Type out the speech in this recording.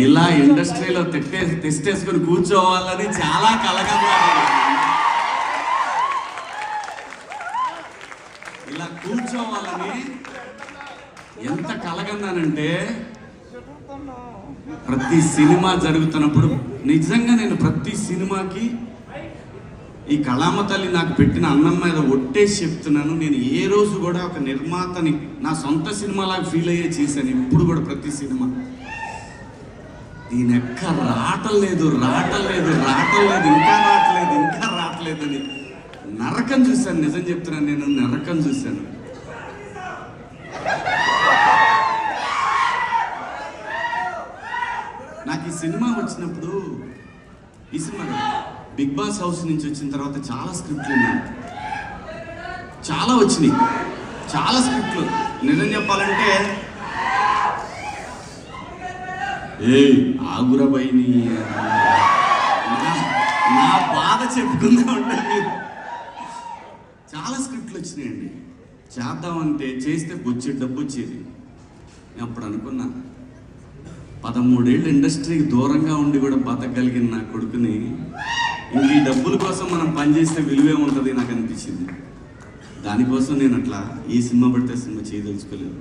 ఇలా ఇండస్ట్రీలో తెస్టేసుకుని కూర్చోవాలని చాలా కలగన్నాను. ఇలా కూర్చోవాలని ఎంత కలగన్నానంటే, ప్రతి సినిమా జరుగుతున్నప్పుడు నిజంగా నేను ప్రతి సినిమాకి ఈ కళామ తల్లి నాకు పెట్టిన అన్నం మీద ఒట్టేసి చెప్తున్నాను, నేను ఏ రోజు కూడా ఒక నిర్మాతని నా సొంత సినిమాలాగా ఫీల్ అయ్యే చేశాను. ఇప్పుడు కూడా ప్రతి సినిమా దీని ఎక్క రావట్లేదు ఇంకా రావట్లేదు అని నరకం చూశాను. నిజం చెప్తున్నాను, నేను నరకం చూశాను. నాకు ఈ సినిమా వచ్చినప్పుడు, ఈ సినిమా బిగ్ బాస్ హౌస్ నుంచి వచ్చిన తర్వాత చాలా స్క్రిప్ట్లు ఉన్నాయి, చాలా వచ్చినాయి, చాలా స్క్రిప్ట్లు. నిజం చెప్పాలంటే ఆగురా బైని నా బాధ చెప్పుకుందా ఉంటుంది. చాలా స్క్రిప్ట్లు వచ్చినాయండి. చేద్దామంటే చేస్తే బొచ్చి డబ్బు వచ్చేది. నేను అప్పుడు అనుకున్నా, 13 ఏళ్ళు ఇండస్ట్రీకి దూరంగా ఉండి కూడా బతకగలిగిన నా కొడుకుని ఇంక ఈ డబ్బుల కోసం మనం పనిచేస్తే విలువే ఉంటుంది నాకు అనిపించింది. దానికోసం నేను అట్లా ఏ సినిమా పడితే సినిమా చేయదలుచుకోలేదు.